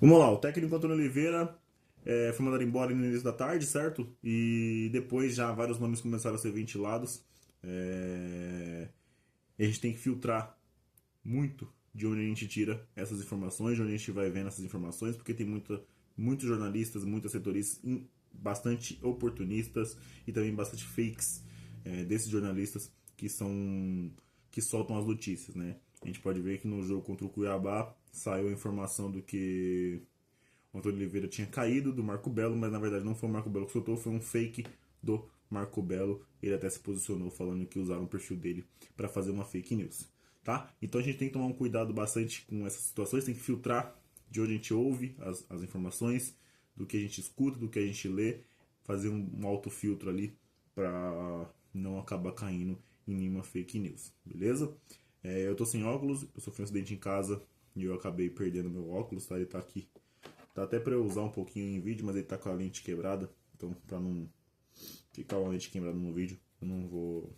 Vamos lá, o técnico Antônio Oliveira foi mandado embora no início da tarde, certo? E depois já vários nomes começaram a ser ventilados. E a gente tem que filtrar muito de onde a gente tira essas informações, de onde a gente vai vendo essas informações, porque tem muitos jornalistas, muitos setoristas bastante oportunistas e também bastante fakes desses jornalistas que soltam as notícias, né? A gente pode ver que no jogo contra o Cuiabá saiu a informação do que o Antônio Oliveira tinha caído do Marco Belo, mas na verdade não foi o Marco Belo que soltou, foi um fake do Marco Belo. Ele até se posicionou falando que usaram o perfil dele para fazer uma fake news, tá? Então a gente tem que tomar um cuidado bastante com essas situações, tem que filtrar de onde a gente ouve as informações, do que a gente escuta, do que a gente lê, fazer um autofiltro ali para não acabar caindo em nenhuma fake news, beleza? Eu tô sem óculos, eu sofri um acidente em casa e eu acabei perdendo meu óculos, tá? Ele tá aqui. Tá até pra eu usar um pouquinho em vídeo, mas ele tá com a lente quebrada. Então, pra não ficar uma lente quebrada no vídeo, eu não vou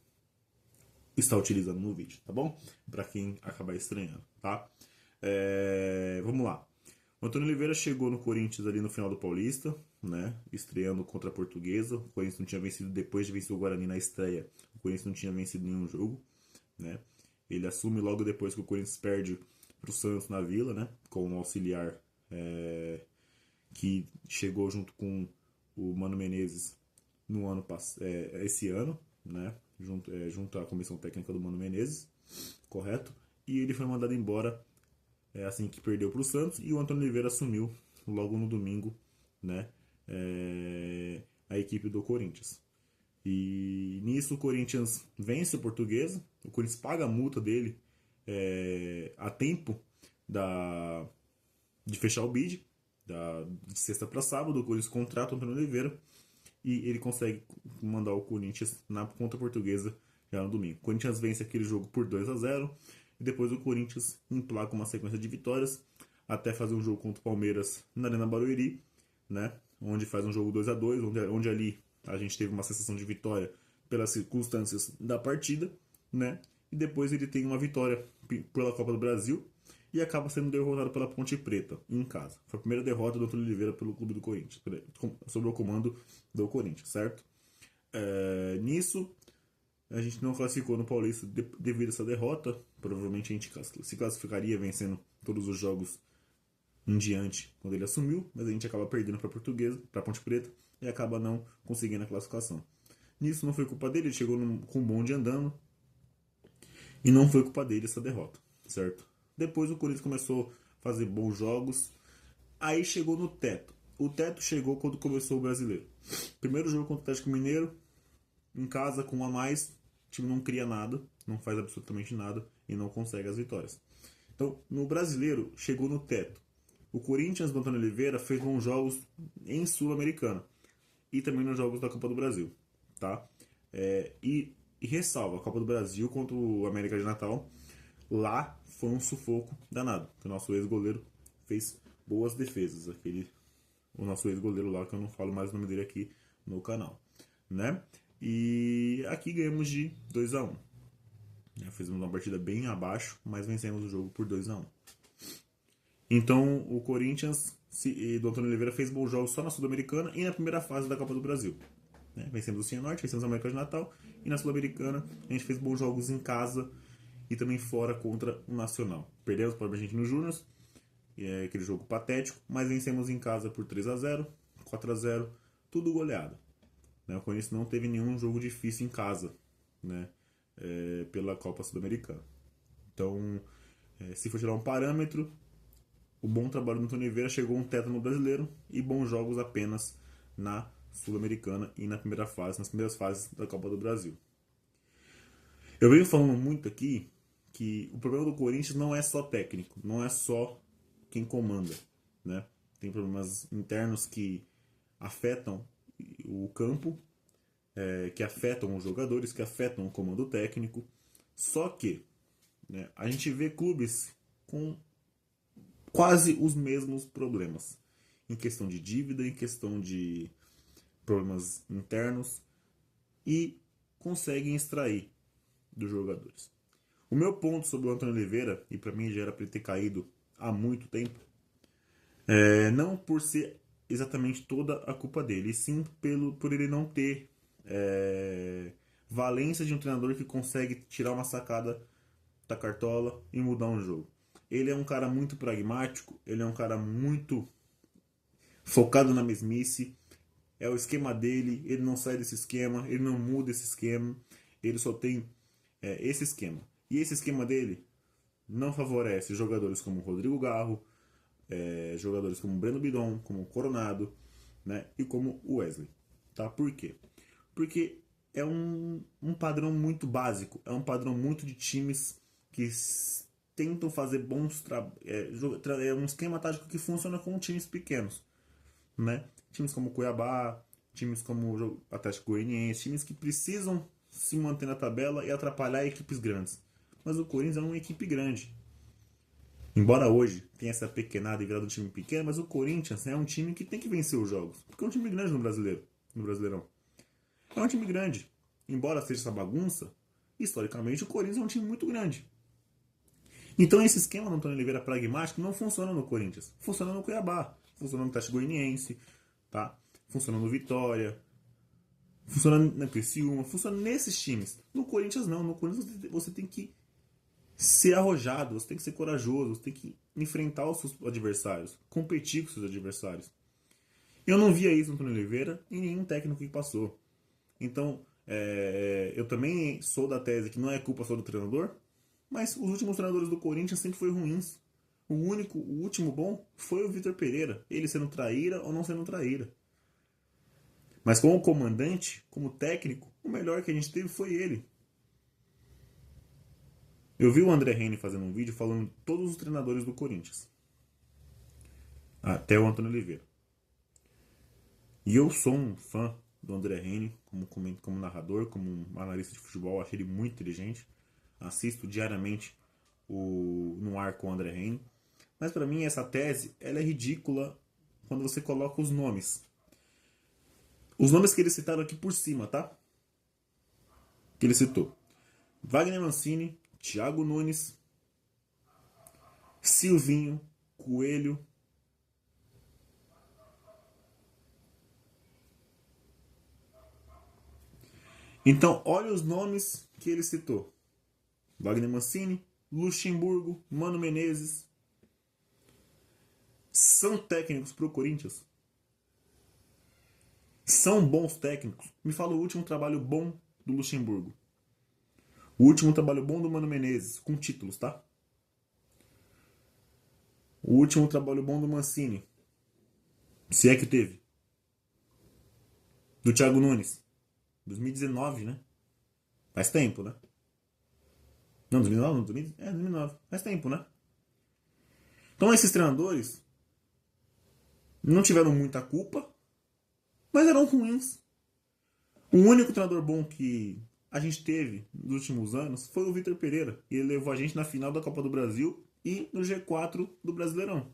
estar utilizando no vídeo, tá bom? Pra quem acabar estranhando, tá? Vamos lá. O Antônio Oliveira chegou no Corinthians ali no final do Paulista, né? Estreando contra a Portuguesa. O Corinthians não tinha vencido depois de vencer o Guarani na estreia. O Corinthians não tinha vencido nenhum jogo, né? Ele assume logo depois que o Corinthians perde pro Santos na Vila, né? Com um auxiliar que chegou junto com o Mano Menezes no ano esse ano, né? Junto à comissão técnica do Mano Menezes, correto? E ele foi mandado embora assim que perdeu para o Santos e o Antônio Oliveira assumiu logo no domingo, né? A equipe do Corinthians. E nisso o Corinthians vence a Portuguesa, o Corinthians paga a multa dele a tempo de fechar o bid, de sexta para sábado, o Corinthians contrata o Antônio Oliveira e ele consegue mandar o Corinthians na conta portuguesa já no domingo. O Corinthians vence aquele jogo por 2-0 e depois o Corinthians emplaca uma sequência de vitórias até fazer um jogo contra o Palmeiras na Arena Barueri, né? Onde faz um jogo 2-2, onde ali a gente teve uma sensação de vitória pelas circunstâncias da partida, né? E depois ele tem uma vitória pela Copa do Brasil e acaba sendo derrotado pela Ponte Preta em casa. Foi a primeira derrota do Antônio Oliveira pelo clube do Corinthians, sob o comando do Corinthians, certo? Nisso, a gente não classificou no Paulista devido a essa derrota. Provavelmente a gente se classificaria vencendo todos os jogos em diante quando ele assumiu, mas a gente acaba perdendo para a Portuguesa, para a Ponte Preta e acaba não conseguindo a classificação. Nisso não foi culpa dele, ele chegou com o bonde andando e não foi culpa dele essa derrota, certo? Depois o Corinthians começou a fazer bons jogos, aí chegou no teto. O teto chegou quando começou o Brasileiro. Primeiro jogo contra o Atlético Mineiro, em casa com um a mais, o time não cria nada, não faz absolutamente nada e não consegue as vitórias. Então, no Brasileiro, chegou no teto. O Corinthians do Antônio Oliveira fez bons jogos em Sul-Americana e também nos jogos da Copa do Brasil, tá? E ressalva, a Copa do Brasil contra o América de Natal, lá foi um sufoco danado. O nosso ex-goleiro fez boas defesas. O nosso ex-goleiro lá, que eu não falo mais o nome dele aqui no canal, né? E aqui ganhamos de 2-1. Fizemos uma partida bem abaixo, mas vencemos o jogo por 2-1. Então o Corinthians do Antônio Oliveira fez bons jogos só na Sul-Americana e na primeira fase da Copa do Brasil. Vencemos o Cianorte, vencemos a América de Natal e na Sul-Americana a gente fez bons jogos em casa e também fora contra o Nacional. Perdemos para o Argentino Júnior, aquele jogo patético, mas vencemos em casa por 3-0, 4-0, tudo goleado. O Corinthians não teve nenhum jogo difícil em casa, né? Pela Copa Sul-Americana. Então, se for tirar um parâmetro, o bom trabalho do Antônio Oliveira chegou a um teto no Brasileiro e bons jogos apenas na Sul-Americana e nas primeiras fases da Copa do Brasil. Eu venho falando muito aqui que o problema do Corinthians não é só técnico, não é só quem comanda, né? Tem problemas internos que afetam o campo, que afetam os jogadores, que afetam o comando técnico. Só que, né, a gente vê clubes com quase os mesmos problemas em questão de dívida, em questão de problemas internos e conseguem extrair dos jogadores. O meu ponto sobre o Antônio Oliveira, e para mim já era para ele ter caído há muito tempo, Não por ser exatamente toda a culpa dele, e sim por ele não ter valência de um treinador que consegue tirar uma sacada da cartola e mudar um jogo. Ele é um cara muito pragmático, ele é um cara muito focado na mesmice, é o esquema dele, ele não sai desse esquema, ele não muda esse esquema, ele só tem esse esquema. E esse esquema dele não favorece jogadores como Rodrigo Garro, jogadores como Breno Bidon, como Coronado, né, e como o Wesley. Tá? Por quê? Porque é um padrão muito básico, é um padrão muito de times que tentam fazer bons é um esquema tático que funciona com times pequenos, né? Times como Cuiabá, times como o Atlético Goianiense, times que precisam se manter na tabela e atrapalhar equipes grandes. Mas o Corinthians é uma equipe grande. Embora hoje tenha essa pequenada e virado um time pequeno, mas o Corinthians é um time que tem que vencer os jogos. Porque é um time grande no Brasileirão. É um time grande. Embora seja essa bagunça, historicamente o Corinthians é um time muito grande. Então esse esquema do Antônio Oliveira pragmático não funciona no Corinthians. Funciona no Cuiabá, funciona no Atlético Goianiense, tá? Funciona no Vitória, funciona na Criciúma, funciona nesses times. No Corinthians não, no Corinthians você tem que ser arrojado, você tem que ser corajoso, você tem que enfrentar os seus adversários, competir com os seus adversários. Eu não via isso no Antônio Oliveira e nenhum técnico que passou. Então, eu também sou da tese que não é culpa só do treinador, mas os últimos treinadores do Corinthians sempre foram ruins. O último bom foi o Vitor Pereira, ele sendo traíra ou não sendo traíra. Mas como comandante, como técnico, o melhor que a gente teve foi ele. Eu vi o André Henry fazendo um vídeo falando de todos os treinadores do Corinthians. Até o Antônio Oliveira. E eu sou um fã do André Henry, como narrador, como um analista de futebol, acho ele muito inteligente. Assisto diariamente no ar com o André Henry. Mas para mim essa tese ela é ridícula quando você coloca os nomes. Os nomes que eles citaram aqui por cima, tá? Que ele citou. Wagner Mancini, Thiago Nunes, Silvinho, Coelho. Então, olha os nomes que ele citou. Wagner Mancini, Luxemburgo, Mano Menezes. São técnicos pro Corinthians? São bons técnicos? Me fala o último trabalho bom do Luxemburgo. O último trabalho bom do Mano Menezes, com títulos, tá? O último trabalho bom do Mancini, se é que teve. Do Thiago Nunes, 2019, né? Faz tempo, né? Não, 2019? Não, 2009. Faz tempo, né? Então esses treinadores não tiveram muita culpa, mas eram ruins. O único treinador bom que a gente teve nos últimos anos foi o Vitor Pereira. E ele levou a gente na final da Copa do Brasil e no G4 do Brasileirão.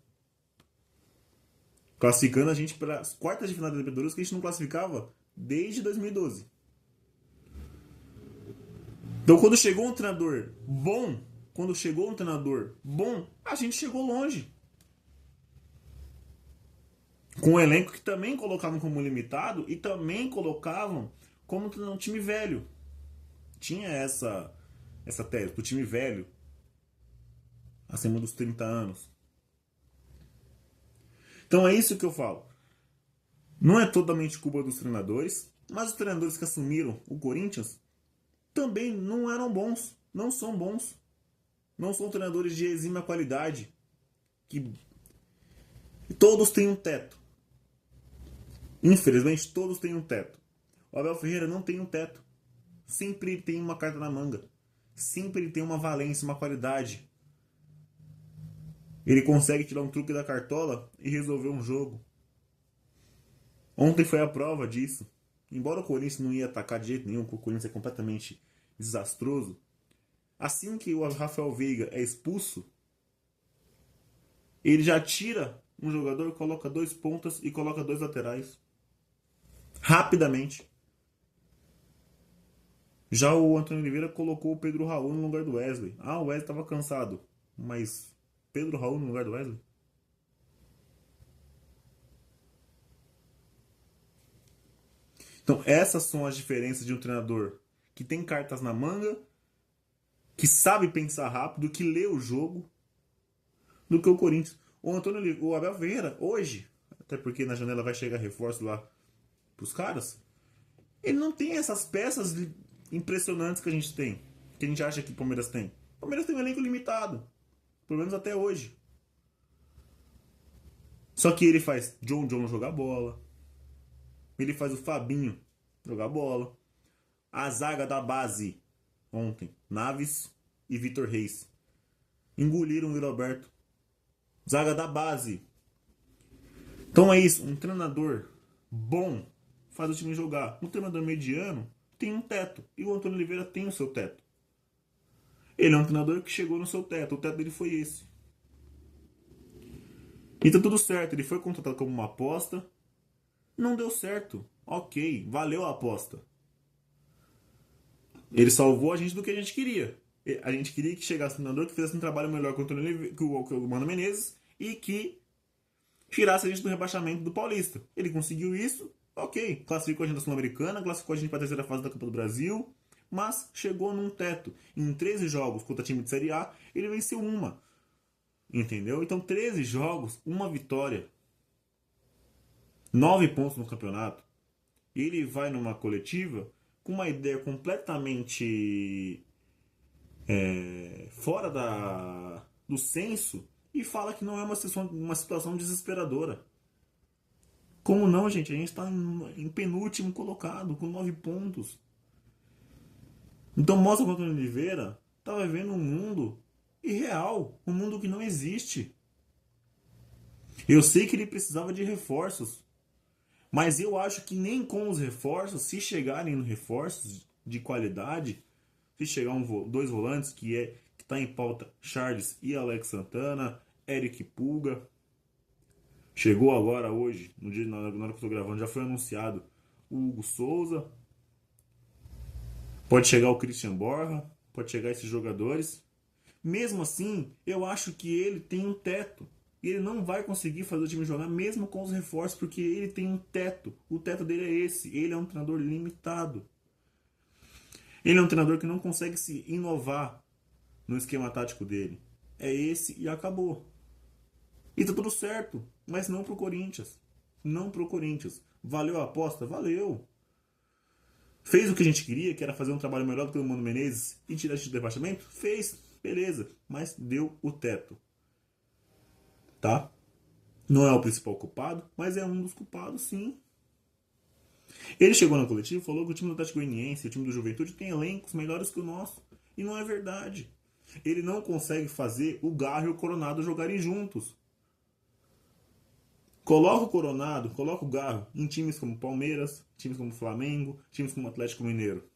Classificando a gente para as quartas de final da Libertadores que a gente não classificava desde 2012. Então quando chegou um treinador bom, a gente chegou longe. Com um elenco que também colocavam como limitado e também colocavam como um time velho. Tinha essa tese do time velho, acima dos 30 anos. Então é isso que eu falo. Não é totalmente culpa dos treinadores, mas os treinadores que assumiram o Corinthians também não eram bons, não são bons. Não são treinadores de exímia qualidade, que todos têm um teto. Infelizmente, todos têm um teto. O Abel Ferreira não tem um teto. Sempre tem uma carta na manga. Sempre tem uma valência, uma qualidade. Ele consegue tirar um truque da cartola e resolver um jogo. Ontem foi a prova disso. Embora o Corinthians não ia atacar de jeito nenhum, porque o Corinthians é completamente desastroso, assim que o Rafael Veiga é expulso, ele já tira um jogador, coloca dois pontas e coloca dois laterais. Rapidamente. Já o Antônio Oliveira colocou o Pedro Raul no lugar do Wesley. O Wesley estava cansado. Mas Pedro Raul no lugar do Wesley? Então, essas são as diferenças de um treinador que tem cartas na manga, que sabe pensar rápido, que lê o jogo, do que o Corinthians. O Abel Ferreira, hoje, até porque na janela vai chegar reforço lá pros caras, ele não tem essas peças impressionantes que a gente tem, que a gente acha que o Palmeiras tem. O Palmeiras tem um elenco limitado, pelo menos até hoje. Só que ele faz John jogar bola, ele faz o Fabinho jogar bola, a zaga da base ontem, Naves e Vitor Reis, engoliram o Yuri Alberto. Zaga da base. Então é isso, um treinador bom faz o time jogar. Um treinador mediano tem um teto. E o Antônio Oliveira tem o seu teto. Ele é um treinador que chegou no seu teto. O teto dele foi esse. E tá tudo certo. Ele foi contratado como uma aposta. Não deu certo. Ok, valeu a aposta. Ele salvou a gente do que a gente queria. A gente queria que chegasse um treinador que fizesse um trabalho melhor que o Mano Menezes e que tirasse a gente do rebaixamento do Paulista. Ele conseguiu isso, ok. Classificou a gente da Sul-Americana, classificou a gente para a terceira fase da Copa do Brasil, mas chegou num teto. Em 13 jogos contra time de Série A, ele venceu uma. Entendeu? Então, 13 jogos, uma vitória. 9 pontos no campeonato. E ele vai numa coletiva com uma ideia completamente fora do senso e fala que não é uma situação desesperadora. Como não, gente? A gente está em penúltimo colocado, com 9 pontos. Então mostra que o Antônio Oliveira está vivendo um mundo irreal, um mundo que não existe. Eu sei que ele precisava de reforços, mas eu acho que nem com os reforços, se chegarem no reforços de qualidade, se chegar dois volantes que está em pauta, Charles e Alex Santana, Eric Pulga. Chegou agora hoje, na hora que eu estou gravando, já foi anunciado o Hugo Souza. Pode chegar o Christian Borja, pode chegar esses jogadores. Mesmo assim, eu acho que ele tem um teto. E ele não vai conseguir fazer o time jogar mesmo com os reforços, porque ele tem um teto. O teto dele é esse. Ele é um treinador limitado. Ele é um treinador que não consegue se inovar no esquema tático dele. É esse e acabou. E tá tudo certo, mas não pro Corinthians. Não pro Corinthians. Valeu a aposta? Valeu. Fez o que a gente queria, que era fazer um trabalho melhor do que o Mano Menezes e tirar a gente do rebaixamento? Fez, beleza. Mas deu o teto. Tá? Não é o principal culpado, mas é um dos culpados, sim. Ele chegou na coletiva e falou que o time do Atlético Goianiense e o time do Juventude tem elencos melhores que o nosso. E não é verdade. Ele não consegue fazer o Garro e o Coronado jogarem juntos. Coloca o Coronado, coloca o Garro em times como Palmeiras, times como Flamengo, times como Atlético Mineiro.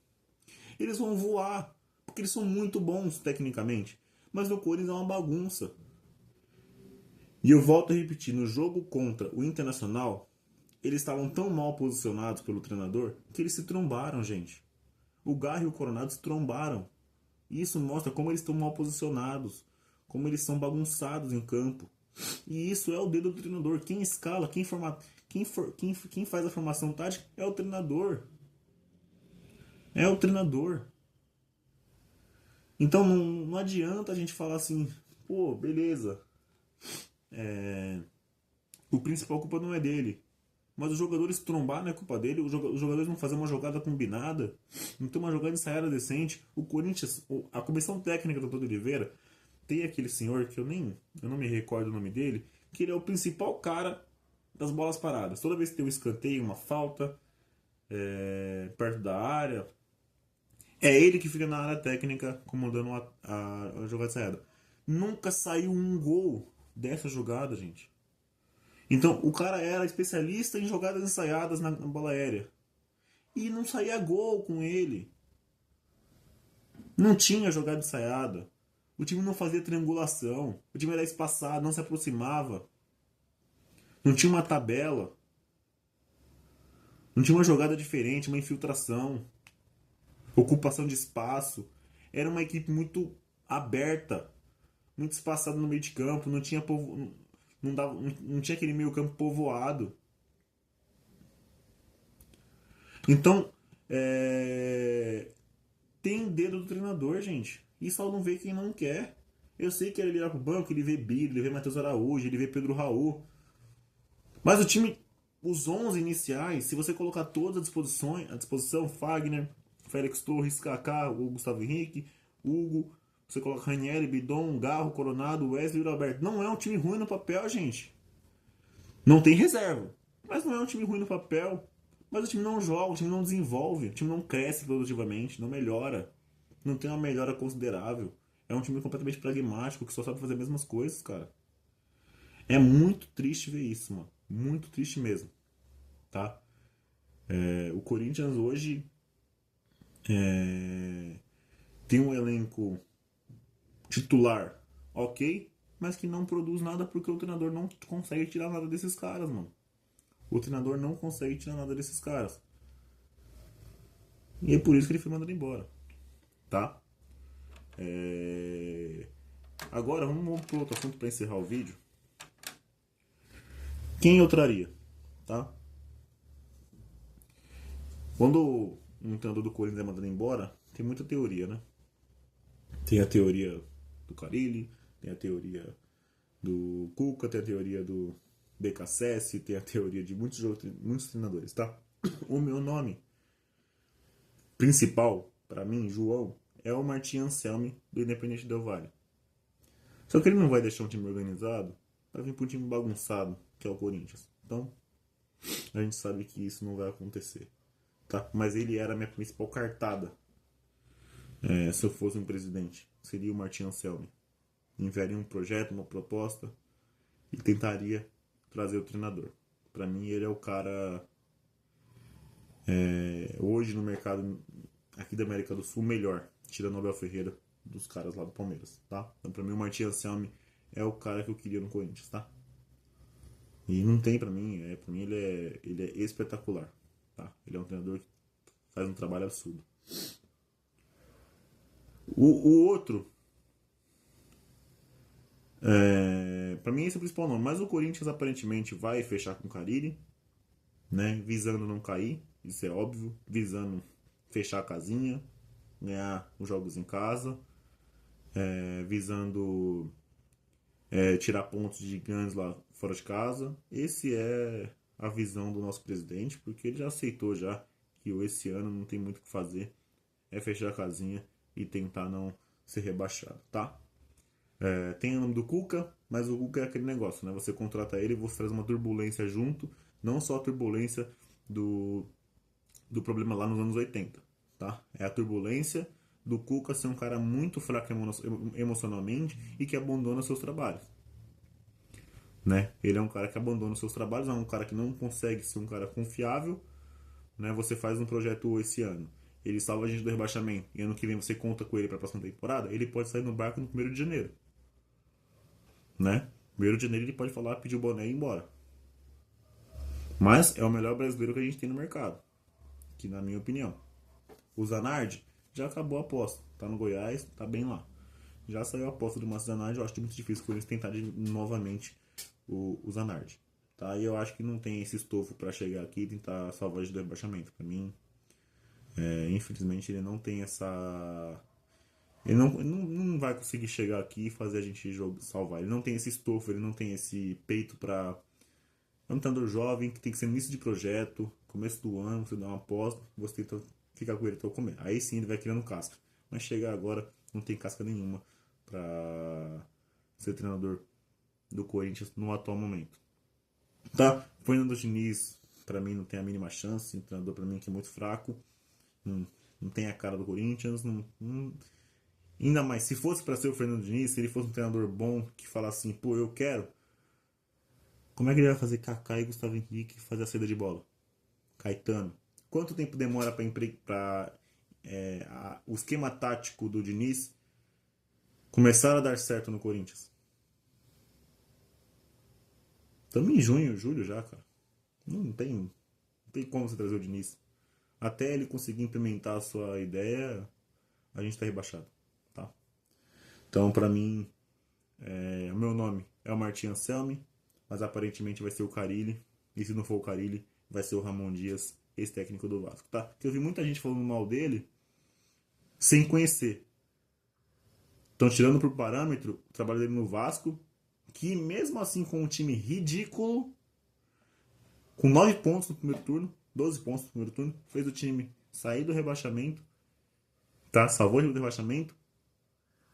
Eles vão voar, porque eles são muito bons tecnicamente. Mas no Corinthians é uma bagunça. E eu volto a repetir, no jogo contra o Internacional, eles estavam tão mal posicionados pelo treinador que eles se trombaram, gente. O Garro e o Coronado se trombaram. E isso mostra como eles estão mal posicionados, como eles são bagunçados em campo. E isso é o dedo do treinador. Quem escala, quem faz a formação tática é o treinador. É o treinador. Então não adianta a gente falar assim, pô, beleza. O principal culpa não é dele. Mas os jogadores trombar não é culpa dele. Os jogadores não fazer uma jogada combinada. Não ter uma jogada ensaiada decente. O Corinthians, a comissão técnica do Antônio Oliveira, tem aquele senhor que eu não me recordo o nome dele, que ele é o principal cara das bolas paradas. Toda vez que tem um escanteio, uma falta perto da área, é ele que fica na área técnica comandando a jogada ensaiada. Nunca saiu um gol dessa jogada, gente. Então, o cara era especialista em jogadas ensaiadas na bola aérea. E não saía gol com ele. Não tinha jogada ensaiada. O time não fazia triangulação. O time era espaçado, não se aproximava. Não tinha uma tabela. Não tinha uma jogada diferente, uma infiltração. Ocupação de espaço. Era uma equipe muito aberta. Muito espaçada no meio de campo. Não tinha não tinha aquele meio campo povoado. Então, tem dedo do treinador, gente. E só não vê quem não quer. Eu sei que ele olha pro banco, ele vê Billy, ele vê Matheus Araújo, ele vê Pedro Raul. Mas o time, os 11 iniciais, se você colocar todos à disposição, Fagner, Félix Torres, Kaká, o Gustavo Henrique, Hugo, você coloca Ranieri, Bidon, Garro, Coronado, Wesley e Roberto. Não é um time ruim no papel, gente. Não tem reserva. Mas não é um time ruim no papel. Mas o time não joga, o time não desenvolve, o time não cresce produtivamente, não melhora. Não tem uma melhora considerável. É um time completamente pragmático que só sabe fazer as mesmas coisas, cara. É muito triste ver isso, mano. Muito triste mesmo, tá? O Corinthians hoje tem um elenco titular ok, mas que não produz nada porque o treinador não consegue tirar nada desses caras, mano. O treinador não consegue tirar nada desses caras. E é por isso que ele foi mandado embora, tá? Agora vamos para outro assunto para encerrar o vídeo. Quem eu traria, tá? Quando um treinador do Corinthians é mandado embora, tem muita teoria, né? Tem a teoria do Carille, tem a teoria do Cuca, tem a teoria do BKSS, tem a teoria de muitos treinadores, tá? O meu nome principal, para mim, João, é o Martin Anselmi do Independente Del Valle. Só que ele não vai deixar um time organizado para vir para um time bagunçado, que é o Corinthians. Então, a gente sabe que isso não vai acontecer, tá? Mas ele era a minha principal cartada, se eu fosse um presidente. Seria o Martin Anselmi. Enviaria um projeto, uma proposta e tentaria trazer o treinador. Para mim, ele é o cara hoje no mercado aqui da América do Sul melhor, tirando o Abel Ferreira dos caras lá do Palmeiras, tá? Então, para mim, o Martin Anselmi é o cara que eu queria no Corinthians, tá? E não tem para mim, para mim ele é espetacular, tá? Ele é um treinador que faz um trabalho absurdo. O outro, para mim esse é o principal nome, mas o Corinthians aparentemente vai fechar com o Carille, né? Visando não cair, isso é óbvio, visando fechar a casinha, ganhar os jogos em casa, visando tirar pontos gigantes lá fora de casa. Esse é a visão do nosso presidente, porque ele já aceitou já que esse ano não tem muito o que fazer, é fechar a casinha e tentar não ser rebaixado, tá? Tem o nome do Cuca, mas o Cuca é aquele negócio, né? Você contrata ele e você traz uma turbulência junto, não só a turbulência do problema lá nos anos 80, tá? É a turbulência do Cuca ser um cara muito fraco emocionalmente e que abandona seus trabalhos, né? Ele é um cara que abandona seus trabalhos, é um cara que não consegue ser um cara confiável, né? Você faz um projeto esse ano, ele salva a gente do rebaixamento e ano que vem você conta com ele para a próxima temporada, ele pode sair no barco no 1º de janeiro, né? 1º de janeiro ele pode falar, pedir o boné e ir embora. Mas é o melhor brasileiro que a gente tem no mercado, que na minha opinião. O Zanardi já acabou a aposta, tá no Goiás, tá bem lá. Já saiu a aposta do Márcio Zanardi, eu acho muito difícil eles tentar novamente o Zanardi. Tá? E eu acho que não tem esse estofo para chegar aqui e tentar salvar de do rebaixamento. Para mim, infelizmente, ele não tem essa. Ele não vai conseguir chegar aqui e fazer a gente salvar. Ele não tem esse estofo, ele não tem esse peito para. É um treinador jovem que tem que ser início de projeto, começo do ano, você dá uma aposta, você tenta ficar com ele até o começo. Aí sim ele vai criando casca. Mas chegar agora, não tem casca nenhuma para ser treinador do Corinthians no atual momento. Tá? Fernando Diniz, pra mim, não tem a mínima chance. Um treinador pra mim que é muito fraco. Não tem a cara do Corinthians. Ainda mais, se fosse pra ser o Fernando Diniz, se ele fosse um treinador bom que falasse assim, pô, eu quero. Como é que ele vai fazer Kaká e Gustavo Henrique fazer a saída de bola? Caetano. Quanto tempo demora pra o esquema tático do Diniz começar a dar certo no Corinthians? Estamos em junho, julho já, cara. Não tem como você trazer o Diniz. Até ele conseguir implementar a sua ideia, a gente tá rebaixado, tá? Então, pra mim, o meu nome é o Martin Anselmi, mas aparentemente vai ser o Carille. E se não for o Carille, vai ser o Ramon Dias esse técnico do Vasco, tá? Porque eu vi muita gente falando mal dele sem conhecer. Estão tirando por parâmetro o trabalho dele no Vasco, que mesmo assim com um time ridículo, com 9 pontos no primeiro turno, 12 pontos no primeiro turno, fez o time sair do rebaixamento, tá? Salvou o rebaixamento.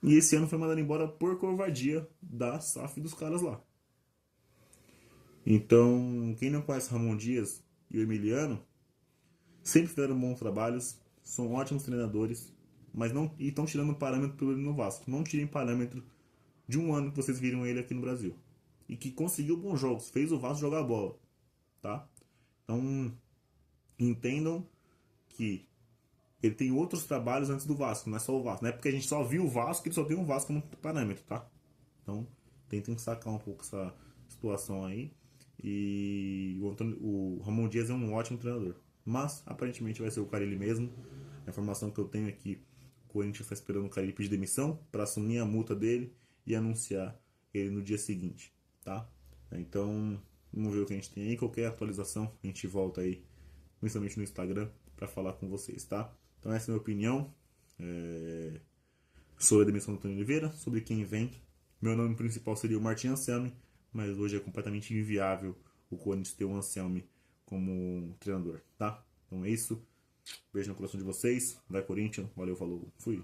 E esse ano foi mandado embora por covardia da SAF dos caras lá. Então, quem não conhece Ramon Dias e o Emiliano, sempre fizeram bons trabalhos, são ótimos treinadores, mas não estão tirando parâmetro pelo ele no Vasco. Não tirem parâmetro de um ano que vocês viram ele aqui no Brasil. E que conseguiu bons jogos, fez o Vasco jogar bola, tá? Então, entendam que ele tem outros trabalhos antes do Vasco, não é só o Vasco. Não é porque a gente só viu o Vasco que ele só tem o Vasco como parâmetro, tá? Então, tentem sacar um pouco essa situação aí. E o Ramon Dias é um ótimo treinador. Mas, aparentemente, vai ser o Carille mesmo. A informação que eu tenho é que o Corinthians está esperando o Carille pedir demissão para assumir a multa dele e anunciar ele no dia seguinte, tá? Então, vamos ver o que a gente tem aí. Qualquer atualização, a gente volta aí, principalmente no Instagram, para falar com vocês, tá? Então, essa é a minha opinião sobre a demissão do Antônio Oliveira, sobre quem vem. Meu nome principal seria o Martin Anselmi, mas hoje é completamente inviável o Corinthians ter o Anselmi como treinador, tá? Então é isso. Beijo no coração de vocês. Vai Corinthians. Valeu, falou. Fui.